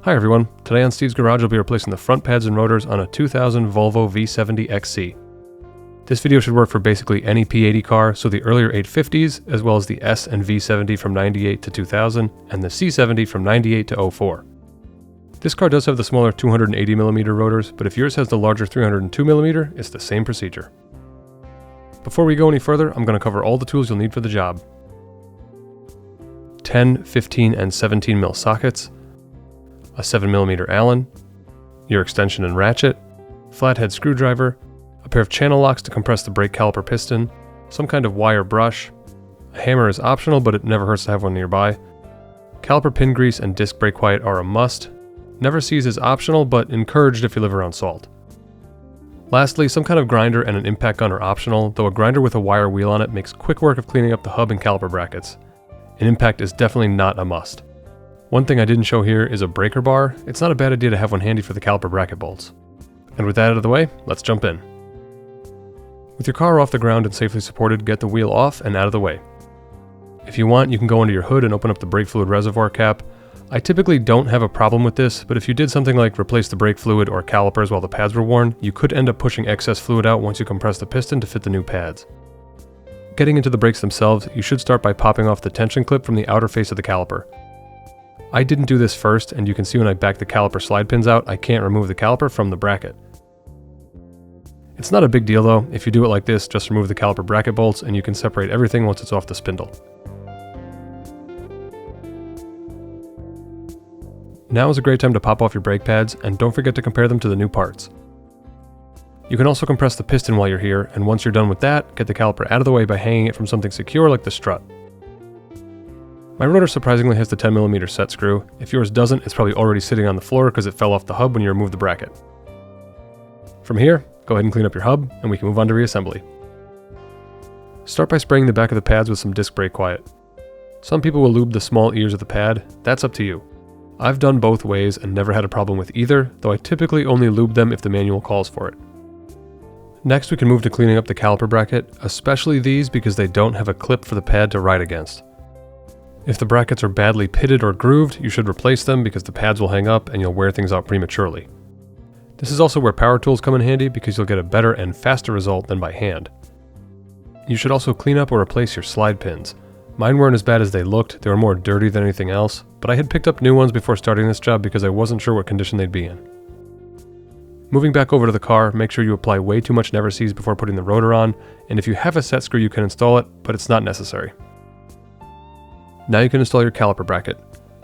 Hi everyone, today on Steve's Garage I'll be replacing the front pads and rotors on a 2000 Volvo V70 XC. This video should work for basically any P80 car, so the earlier 850s, as well as the S and V70 from 98 to 2000, and the C70 from 98 to 04. This car does have the smaller 280mm rotors, but if yours has the larger 302mm, it's the same procedure. Before we go any further, I'm going to cover all the tools you'll need for the job. 10, 15, and 17mm sockets, a 7mm Allen, your extension and ratchet, flathead screwdriver, a pair of channel locks to compress the brake caliper piston, some kind of wire brush, a hammer is optional but it never hurts to have one nearby, caliper pin grease and disc brake quiet are a must, never seize is optional but encouraged if you live around salt. Lastly, some kind of grinder and an impact gun are optional, though a grinder with a wire wheel on it makes quick work of cleaning up the hub and caliper brackets. An impact is definitely not a must. One thing I didn't show here is a breaker bar. It's not a bad idea to have one handy for the caliper bracket bolts. And with that out of the way, let's jump in. With your car off the ground and safely supported, get the wheel off and out of the way. If you want, you can go under your hood and open up the brake fluid reservoir cap. I typically don't have a problem with this, but if you did something like replace the brake fluid or calipers while the pads were worn, you could end up pushing excess fluid out once you compress the piston to fit the new pads. Getting into the brakes themselves, you should start by popping off the tension clip from the outer face of the caliper. I didn't do this first, and you can see when I back the caliper slide pins out, I can't remove the caliper from the bracket. It's not a big deal though. If you do it like this, just remove the caliper bracket bolts and you can separate everything once it's off the spindle. Now is a great time to pop off your brake pads, and don't forget to compare them to the new parts. You can also compress the piston while you're here, and once you're done with that, get the caliper out of the way by hanging it from something secure like the strut. My rotor surprisingly has the 10mm set screw. If yours doesn't, it's probably already sitting on the floor because it fell off the hub when you removed the bracket. From here, go ahead and clean up your hub, and we can move on to reassembly. Start by spraying the back of the pads with some disc brake quiet. Some people will lube the small ears of the pad. That's up to you. I've done both ways and never had a problem with either, though I typically only lube them if the manual calls for it. Next, we can move to cleaning up the caliper bracket, especially these because they don't have a clip for the pad to ride against. If the brackets are badly pitted or grooved, you should replace them because the pads will hang up and you'll wear things out prematurely. This is also where power tools come in handy because you'll get a better and faster result than by hand. You should also clean up or replace your slide pins. Mine weren't as bad as they looked, they were more dirty than anything else, but I had picked up new ones before starting this job because I wasn't sure what condition they'd be in. Moving back over to the car, make sure you apply way too much never seize before putting the rotor on, and if you have a set screw you can install it, but it's not necessary. Now you can install your caliper bracket.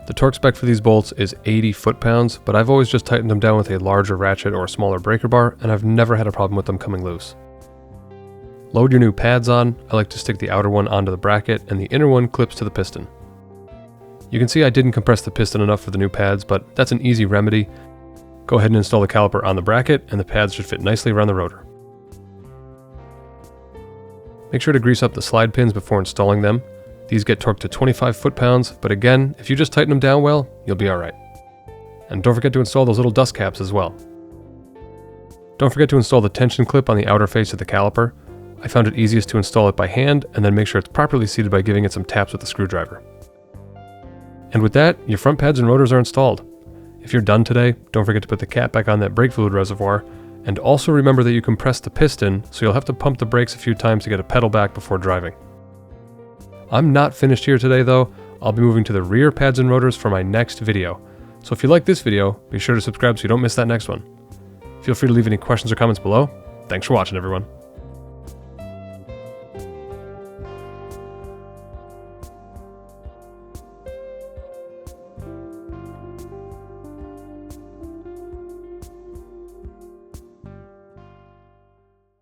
The torque spec for these bolts is 80 foot-pounds, but I've always just tightened them down with a larger ratchet or a smaller breaker bar, and I've never had a problem with them coming loose. Load your new pads on. I like to stick the outer one onto the bracket, and the inner one clips to the piston. You can see I didn't compress the piston enough for the new pads, but that's an easy remedy. Go ahead and install the caliper on the bracket, and the pads should fit nicely around the rotor. Make sure to grease up the slide pins before installing them. These get torqued to 25 foot-pounds, but again, if you just tighten them down well, you'll be alright. And don't forget to install those little dust caps as well. Don't forget to install the tension clip on the outer face of the caliper. I found it easiest to install it by hand, and then make sure it's properly seated by giving it some taps with the screwdriver. And with that, your front pads and rotors are installed. If you're done today, don't forget to put the cap back on that brake fluid reservoir, and also remember that you compress the piston, so you'll have to pump the brakes a few times to get a pedal back before driving. I'm not finished here today though. I'll be moving to the rear pads and rotors for my next video. So if you like this video, be sure to subscribe so you don't miss that next one. Feel free to leave any questions or comments below. Thanks for watching, everyone.